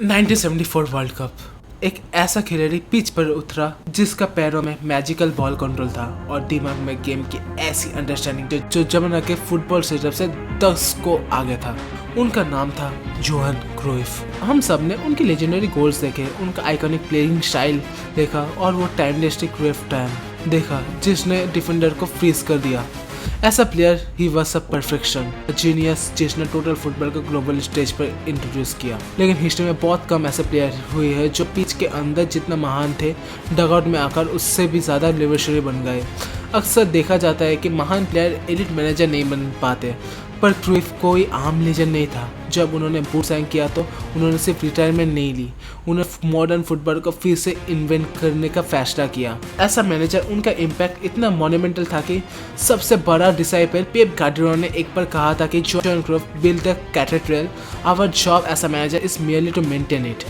1974 world cup. एक ऐसा खिलाड़ी पिच पर उतरा जिसका पैरों में मैजिकल बॉल कंट्रोल था और दिमाग में गेम की ऐसी अंडरस्टैंडिंग जो जमाना के फुटबॉल सेटअप से 10 को आगे था। उनका नाम था जोहान क्राइफ। हम सब ने उनके लेजेंडरी गोल्स देखे, उनका आइकॉनिक प्लेइंग स्टाइल देखा और वो टाइमलेस क्राइफ टाइम देखा जिसने डिफेंडर को फ्रीज कर दिया। ऐसा player he was a perfection genius जिसने टोटल फुटबॉल को ग्लोबल स्टेज पर इंट्रोड्यूस किया। लेकिन हिस्ट्री में बहुत कम ऐसे प्लेयर हुए हैं जो पिच के अंदर जितना महान थे डगआउट में आकर उससे भी ज़्यादा रेवोल्यूशनरी बन गए। अक्सर देखा जाता है कि महान प्लेयर एलिट मैनेजर नहीं बन पाते, पर क्राइफ कोई आम लेजेंड नहीं था। जब उन्होंने बूट साइन किया तो उन्होंने सिर्फ रिटायरमेंट नहीं ली, उन्होंने मॉडर्न फुटबॉल को फिर से इन्वेंट करने का फैसला किया। ऐसा मैनेजर उनका इम्पैक्ट इतना मॉन्यूमेंटल था कि सबसे बड़ा डिसाइपल पेप गार्डियोला ने एक बार कहा था कि Johan Cruyff build the cathedral, our job as a manager is merely to maintain it.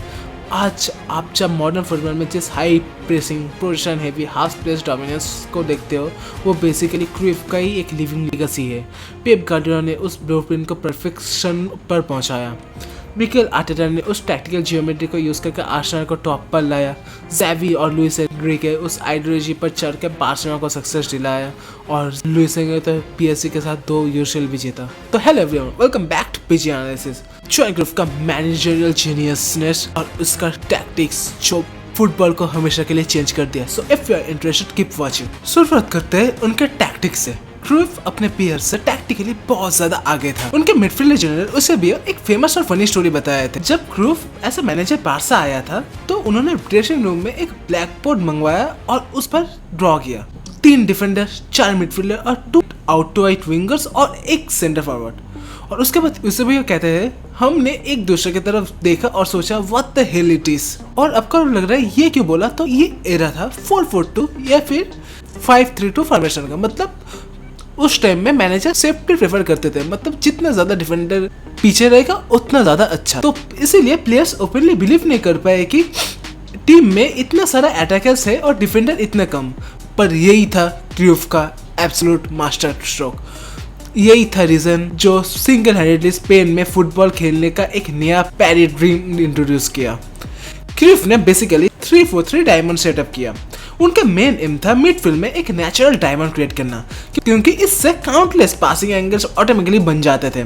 आज आप जब मॉडर्न फुटबॉल में जिस high pressing, position heavy, half प्लेस डोमिनेंस को देखते हो वो बेसिकली क्राइफ का ही एक लिविंग लीगेसी है। पेप गार्डियोला ने उस ब्लूप्रिंट को परफेक्शन पर पहुंचाया। मिकेल आर्टेटा ने उस टैक्टिकल जियोमेट्री को यूज़ करके आर्सेनल को टॉप पर लाया। ज़ैवी और लुइस एनरिके उस आइडियोलॉजी पर चढ़ के बार्सिलोना को सक्सेस दिलाया और लुइस एनरिके तो पीएसजी के साथ 2 यूसीएल भी जीता। तो hello everyone, welcome back to PG analysis. Johan Cruyff का मैनेजरियल जीनियसनेस और उसका टैक्टिक्स जो फुटबॉल को हमेशा के लिए चेंज कर दिया। So if you are interested keep watching. शुरुआत करते हैं उनके टैक्टिक्स से। क्राइफ अपने प्लेयर से टैक्टिकली बहुत ज्यादा आगे था। उनके मिडफील्डर जनरल उसे भी एक फेमस और फनी स्टोरी बताए थे। जब Cruyff as a manager Barca आया था तो उन्होंने ड्रेसिंग रूम में एक ब्लैक बोर्ड मंगवाया और उस पर ड्रॉ किया 3 डिफेंडर, 4 मिडफील्डर और 2 आउट टू आउट विंगर्स और 1 सेंटर फॉरवर्ड। और उसके बाद उसे भी कहते हैं हमने एक दूसरे की तरफ देखा और सोचा what the hell it is. और अब को लग रहा है ये क्यों बोला, तो ये एरा था 4-4-2 या फिर 5-3-2 फॉर्मेशन का। मतलब उस टाइम में मैनेजर सेफ्टी प्रेफर करते थे, मतलब जितना ज्यादा डिफेंडर पीछे रहेगा उतना ज्यादा अच्छा। तो इसीलिए प्लेयर्स ओपनली बिलीव नहीं कर पाए कि टीम में इतना सारा अटैकर्स है और डिफेंडर इतना कम। पर यही था क्राइफ का एब्सोल्यूट मास्टर स्ट्रोक। यही था रीजन जो सिंगल हैंडेडली स्पेन में फुटबॉल खेलने का एक नया पैरी ड्रीम इंट्रोड्यूस किया। क्राइफ ने बेसिकली 3-4-3 डायमंड सेटअप किया। उनका मेन एम था मिडफील्ड में एक नेचुरल डायमंड क्रिएट करना, क्योंकि इससे काउंटलेस पासिंग एंगल्स ऑटोमेटिकली बन जाते थे।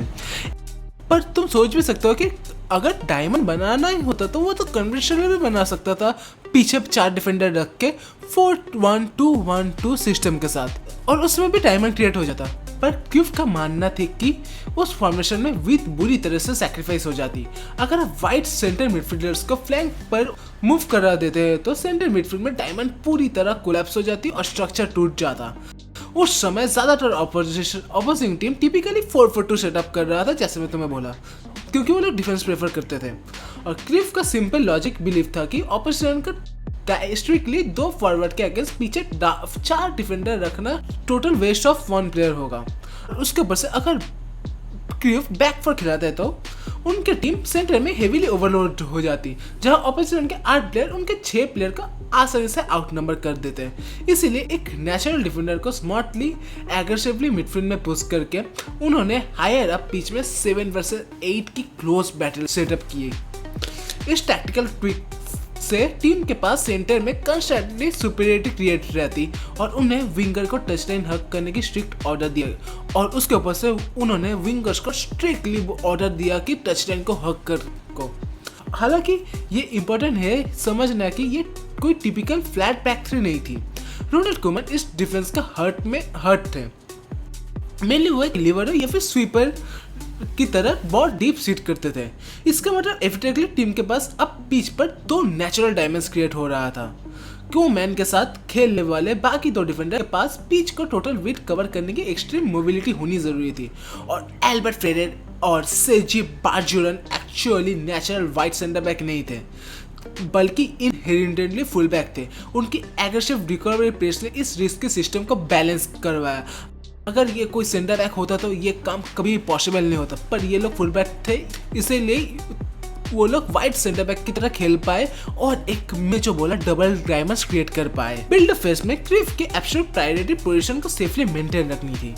पर तुम सोच भी सकते हो कि अगर डायमंड बनाना ही होता तो वो तो कन्वेंशनल भी बना सकता था, पीछे 4 डिफेंडर रख के 4-1-2-1-2 सिस्टम के साथ, और उसमें भी डायमंड क्रिएट हो जाता। पर क्राइफ का मानना था कि उस फॉर्मेशन में विथ बुरी तरह से सैक्रिफाइस हो जाती। अगर आप वाइट सेंटर मिडफील्डर्स को फ्लैंक पर मूव करा देते हैं तो सेंटर मिडफील्ड में डायमंड पूरी तरह कोलैप्स हो जाती और स्ट्रक्चर टूट जाता। उस समय ज्यादातर ऑपोजिंग टीम टिपिकली 4-4-2 सेटअप कर रहा था, जैसे मैं तुम्हें बोला, क्योंकि वो लोग डिफेंस प्रेफर करते थे। और क्राइफ का सिंपल लॉजिक बिलीव था कि ऑपोजिशन का स्ट्रिक्टली 2 फॉरवर्ड के अगेंस्ट पीछे 4 डिफेंडर रखना टोटल वेस्ट ऑफ 1 प्लेयर होगा। उसके ऊपर से अगर क्राइफ बैक फोर खिलाते तो उनके टीम सेंटर में हेवीली ओवरलोड हो जाती, जहां ऑपोजिशन के 8 प्लेयर उनके 6 प्लेयर का आसानी से आउट नंबर कर देते हैं। इसीलिए एक नेचुरल डिफेंडर को स्मार्टली एग्रेसिवली मिडफील्ड में पुश करके उन्होंने हायर अप पिच में 7 वर्सेस 8 की क्लोज बैटल सेटअप किए। इस टैक्टिकल ट्विक से टीम के पास सेंटर में कंस्टेंटली सुपीरियरिटी क्रिएट रहती और उन्हें विंगर को टचलाइन हक करने की स्ट्रिक्ट ऑर्डर दिया, और उसके ऊपर से उन्होंने विंगर्स को स्ट्रिक्टली ऑर्डर दिया कि टचलाइन को हक कर को। हालांकि ये इंपॉर्टेंट है समझना कि ये कोई टिपिकल फ्लैट बैक 3 नहीं थी। रोनाल्ड कोमन इस डिफेंस का हर्ट थे। मेनली वो एक लिबरो या फिर स्वीपर की तरह बहुत डीप सीट करते थे। इसका मतलब एफिटेकली टीम के पास अब पिच पर 2 नेचुरल डायमंड्स क्रिएट हो रहा था। कोमैन के साथ खेलने वाले बाकी 2 डिफेंडर के पास पिच को टोटल विड्थ कवर करने की एक्सट्रीम मोबिलिटी होनी जरूरी थी। और एल्बर्ट फ्रेरेर और Sergi Barjuan actually natural white centre back नहीं थे, बल्कि इनहेरेंटली फुल बैक थे। उनकी एग्रेसिव रिकवरी प्रेस ने इस रिस्की सिस्टम को बैलेंस करवाया। अगर ये कोई सेंटर बैक होता तो ये काम कभी पॉसिबल नहीं होता, पर ये लोग फुल बैक थे, इसीलिए वो लोग वाइट सेंटर बैक की तरह खेल पाए और एक में जो बोला डबल डायमंड्स क्रिएट कर पाए। बिल्ड फेस में क्राइफ की एब्सोल्यूट प्रायोरिटी पोजीशन को सेफली मेंटेन रखनी थी।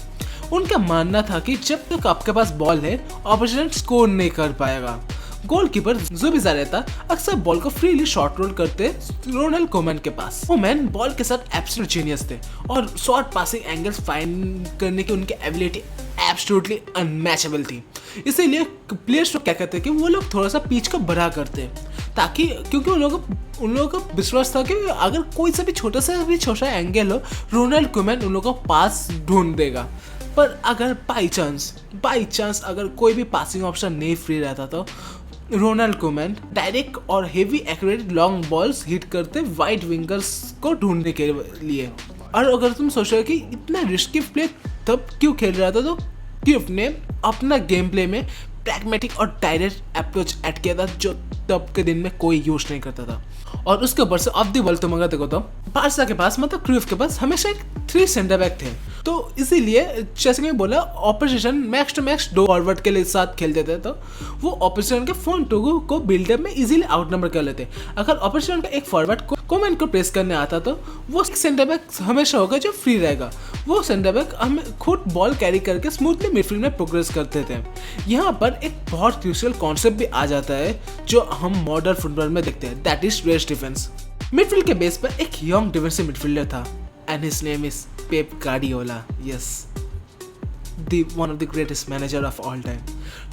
उनका मानना था कि जब तक आपके पास बॉल है ऑपोजिशन स्कोर नहीं कर पाएगा। गोलकीपर जुबिजारेता अक्सर बॉल को फ्रीली शॉट रोल करते रोनाल्ड कोमन के पास। कोमन बॉल के साथ एब्सोल्यूट जीनियस थे और शॉर्ट पासिंग एंगल्स फाइंड करने की उनकी एबिलिटी एब्सोल्युटली अनमैचेबल थी। इसीलिए प्लेयर्स तो क्या कहते हैं कि वो लोग थोड़ा सा पिच को बड़ा करते ताकि, क्योंकि उन लोगों को विश्वास था कि अगर कोई सा भी छोटा एंगल हो, रोनाल्ड कोमन उन लोगों को पास ढूंढ देगा। पर अगर बाई चांस अगर कोई भी पासिंग ऑप्शन नहीं फ्री रहता तो रोनाल्ड कोमन डायरेक्ट और heavy accurate long balls hit करते वाइट विंगर्स को ढूंढने के लिए। और अगर तुम सोच रहे हो कि इतना रिस्की प्ले तब क्यों खेल रहा था, तो क्रिफ ने अपना गेम प्ले में प्रैग्मेटिक और डायरेक्ट अप्रोच ऐड किया था जो तब के दिन में कोई यूज नहीं करता था। और उसके ऊपर से ऑफ द बॉल तुम अगर देखो तो बारसा के पास मतलब क्रिफ के पास हमेशा 3 सेंटर बैक थे, तो इसीलिए जैसे मैं बोला opposition max two max 2 forward के साथ खेलते थे, तो वो ऑपोजिशन के फ्रंट टू को बिल्डअप में इजीली आउट नंबर कर लेते। अगर ऑपोजिशन का एक फॉरवर्ड कोमन को प्रेस करने आता तो वो सेंटर बैक हमेशा होगा जो फ्री रहेगा। वो सेंटर बैक हमें खुद बॉल कैरी करके स्मूथली मिडफील्ड में प्रोग्रेस करते थे। यहाँ पर एक बहुत क्रूशियल कॉन्सेप्ट भी आ जाता है जो हम मॉडर्न फुटबॉल में देखते हैं, that is rest defence. Midfield के बेस पर एक यंग डिफेंसिव मिडफील्डर था and his name is Pep Guardiola. Yes, one of the greatest manager of all time.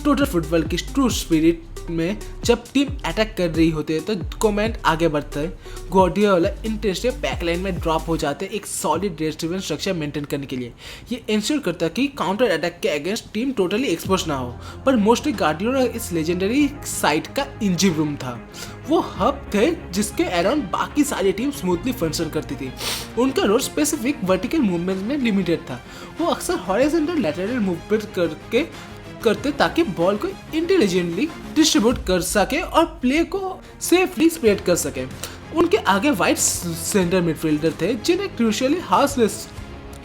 Total football की ट्रू स्पिरिट में जब टीम अटैक कर रही होती है तो कोमेंट आगे बढ़ता है। गार्डियोला इंटरेस्ट बैकलाइन में ड्रॉप हो जाते हैं एक सॉलिड डिफेंस स्ट्रक्चर मेंटेन करने के लिए। ये इंश्योर करता है कि काउंटर अटैक के अगेंस्ट टीम टोटली एक्सपोज ना हो। पर मोस्टली गार्डियोला इस लेजेंडरी साइड का इंजिन रूम था। वो हब थे जिसके अराउंड बाकी सारी टीम स्मूथली फंक्शन करती थी। उनका रोल स्पेसिफिक वर्टिकल मूवमेंट में लिमिटेड था। वो अक्सर हॉरिजॉन्टल लैटरल मूवमेंट करते ताकि बॉल को इंटेलिजेंटली डिस्ट्रीब्यूट कर सके और प्ले को सेफली स्प्रेड कर सके। उनके आगे वाइट सेंटर मिडफील्डर थे जिन्हें क्रूशियली हाउसलेस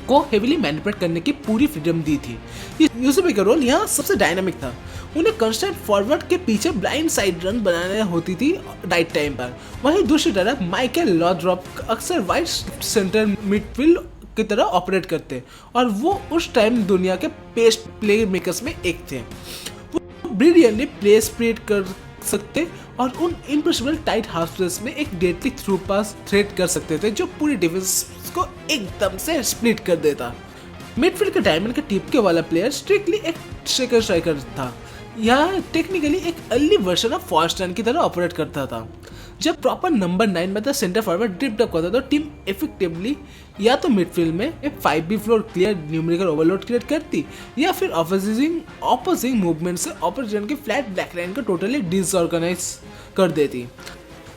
को हेवीली मैनिपुलेट करने की पूरी फ्रीडम दी थी। यूसुफ का रोल यहाँ सबसे डायनामिक था। उन्हें कंस्टेंट फॉरवर्ड के पीछे ब्लाइंड साइड रन बनाने होती थी राइट टाइम पर। वहीं दूसरी तरफ माइकल लॉड्रॉप अक्सर वाइट सेंटर मिडफील्ड की तरह ऑपरेट करते और वो उस टाइम दुनिया के बेस्ट प्ले मेकर्स में एक थे। वो ब्रिलियंटली प्ले स्प्रेड कर सकते और उन इम्पॉसिबल टाइट हाफ स्पेस में एक डेडली थ्रू पास थ्रेट कर सकते थे जो पूरी डिफेंस को एकदम से स्प्लिट कर देता। मिडफील्ड के डायमंड के टिपके वाला प्लेयर स्ट्रिक्टली एक सेकंड स्ट्राइकर था। यह टेक्निकली एक अर्ली वर्जन ऑफ फॉरस्टन की तरह ऑपरेट करता था। जब प्रॉपर नंबर 9 में था सेंटर फॉरवर्ड ड्रिफ्ट अप करता तो टीम इफेक्टिवली या तो मिडफील्ड में एक 5B floor clear numerical overload create करती या फिर ऑपोजिंग मूवमेंट से ऑपोजिशन के फ्लैट बैक लाइन को टोटली डिसऑर्गेनाइज कर देती।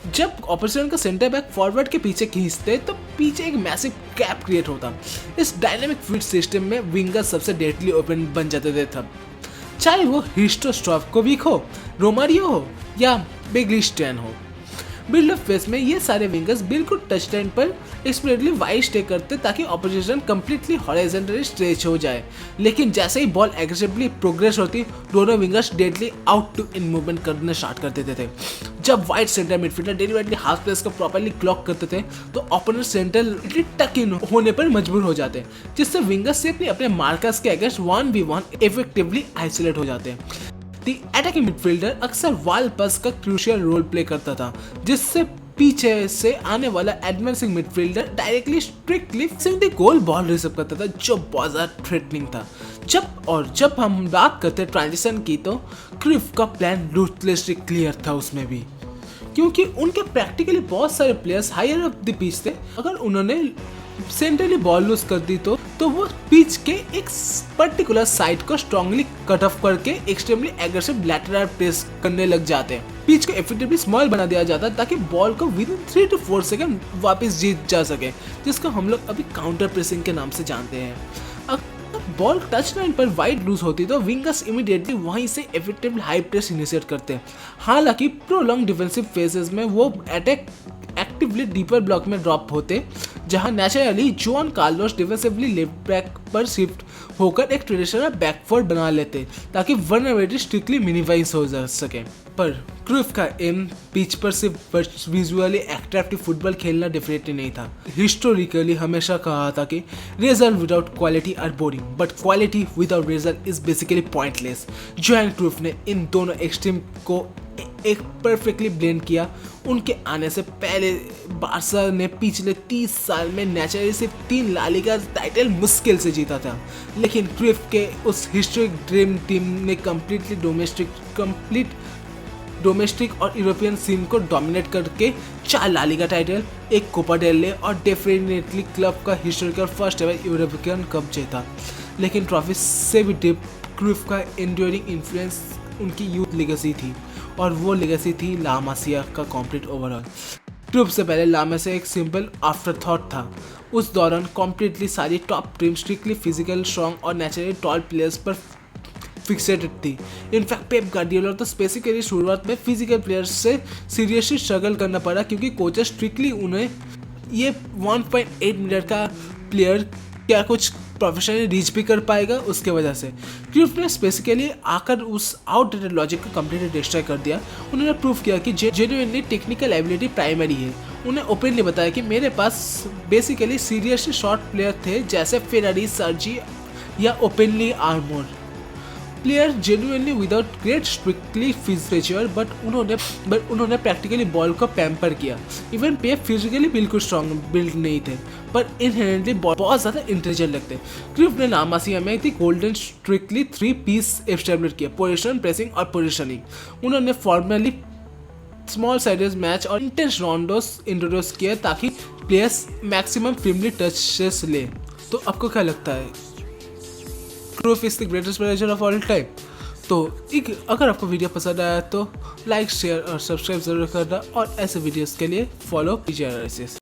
जब ऑपोजिशन का सेंटर बैक फॉरवर्ड के पीछे खींचते तो पीछे एक मैसिव गैप क्रिएट होता। इस डायनामिक फीड सिस्टम में विंगर सबसे डेडली ओपन बन जाते थे तब, चाहे वो हिस्टो स्टॉवकोविक हो, रोमारियो हो या बेग्लिस्टैन हो। बिल्डअप फेज में ये सारे विंगर्स बिल्कुल टच लाइन पर एक्सप्रेसली वाइड स्टे करते ताकि ऑपोजिशन कंप्लीटली हॉरिजॉन्टली स्ट्रेच हो जाए। लेकिन जैसे ही बॉल एग्रेसिवली प्रोग्रेस होती दोनों wingers deadly out to in movement करने स्टार्ट कर देते थे। जब wide centre midfielder deliberately half प्लेस को प्रॉपर्ली क्लॉक करते थे तो ओपोनेंट सेंटर टक इन होने पर मजबूर हो जाते, जिससे विंगर्स सेफली अपने मार्कर्स के अगेंस्ट 1v1 इफेक्टिवली आइसोलेट हो जाते। दी अटैकिंग मिडफील्डर अक्सर वाल पास का क्रूशियल रोल प्ले करता था, जिससे पीछे से आने वाला advancing midfielder directly strictly single गोल बॉल रिसीव करता था जो बहुत ज़्यादा थ्रेटनिंग था। जब हम बात करते ट्रांजिशन की तो क्रिफ का प्लान रूथलेसली क्लियर था उसमें भी, क्योंकि उनके प्रैक्टिकली बहुत सारे players higher of the pitch थे। अगर उन्होंने सेंट्रली बॉल लूज कर दी तो वो पिच के एक पर्टिकुलर साइड को स्ट्रांगली कट ऑफ करके एक्सट्रीमली एग्रेसिव लैटरल प्रेस करने लग जाते हैं। पिच को इफेक्टिवली स्मॉल बना दिया जाता है ताकि बॉल को विद इन 3 to 4 सेकंड वापस जीत जा सके, जिसको हम लोग अभी काउंटर प्रेसिंग के नाम से जानते हैं। अगर बॉल टच लाइन पर वाइड लूज होती तो विंगर्स इमीडिएटली वहीं से इफेक्टिवली हाई प्रेस इनिशिएट करते हैं। हालांकि प्रोलॉन्ग डिफेंसिव फेजेस में वो अटैक एक्टिवली डीपर ब्लॉक में ड्रॉप होते, जहां naturally John Carlos defensively left back पर शिफ्ट होकर एक ट्रेडिशनल बैकफोर्ड बना लेते ताकि वल्नरेबिलिटी स्ट्रिक्टली मिनिमाइज हो जा सके। पर क्रिफ का एम पिच पर सिर्फ विजुअली अट्रैक्टिव फुटबॉल खेलना डेफिनेटली नहीं था। हिस्टोरिकली हमेशा कहा था कि result without quality are boring but quality without result is basically pointless. Johan Cruyff ने इन दोनों एक्सट्रीम को एक परफेक्टली ब्लेंड किया। उनके आने से पहले बार्सा ने पिछले 30 साल में नेचुरली सिर्फ 3 ला लीगा टाइटल मुश्किल से जीता था, लेकिन क्रिफ के उस हिस्टोरिक ड्रीम टीम ने डोमेस्टिक और यूरोपियन सीन को डोमिनेट करके 4 ला लीगा टाइटल, एक कोपा डेल रे और डेफिनेटली क्लब का historical first ever European cup जीता। लेकिन ट्रॉफी से भी डीप क्रिफ का एंड्योरिंग इन्फ्लुएंस उनकी यूथ लेगेसी थी, और वो लेगेसी थी ला मासिया का कंप्लीट ओवरऑल। क्रिफ से पहले ला मासिया एक सिंपल आफ्टर थॉट था। उस दौरान कम्प्लीटली सारी top team strictly physical strong और नेचुरली टॉल प्लेयर्स पर फिक्सेटेड थी। इनफैक्ट पेप गार्डियोला तो स्पेसिफिकली शुरुआत में फिजिकल प्लेयर्स से सीरियसली स्ट्रगल करना पड़ा, क्योंकि कोचेस स्ट्रिक्टली उन्हें ये 1.8 मीटर का प्लेयर क्या कुछ प्रोफेशनली रीच भी कर पाएगा उसके वजह से। क्रिफ ने स्पेसिफिकली आकर उस आउटडेटेड लॉजिक को कम्प्लीटली डिस्ट्रॉय कर दिया। उन्होंने प्रूव किया कि जेन्युइनली टेक्निकल एबिलिटी प्राइमरी है। उन्हें ओपनली बताया कि मेरे पास बेसिकली सीरियसली शॉर्ट प्लेयर थे जैसे फेरारी, सर्जी या openly armour player, genuinely without great strictly physical, but उन्होंने प्रैक्टिकली बॉल को पैम्पर किया। इवन पेप फिजिकली बिल्कुल स्ट्रॉन्ग बिल्ड नहीं थे, पर इनहेरेंटली बहुत ज़्यादा इंटेलिजेंट लगते। क्रिफ ने ला मासिया में एक गोल्डन स्ट्रिक्टली 3 पीस एस्टैब्लिश किया: पोजीशन, प्रेसिंग और पोजीशनिंग। उन्होंने फॉर्मली स्मॉल साइडेज मैच और इंटेंस राउंडोस इंट्रोड्यूस किया ताकि प्लेयर्स मैक्सिमम फ्रीली टचेस ले। तो आपको क्या लगता है, Cliff is the greatest manager of all time? तो अगर आपको वीडियो पसंद आया तो लाइक, शेयर और सब्सक्राइब जरूर करना, और ऐसे वीडियोस के लिए फॉलो कीजिए।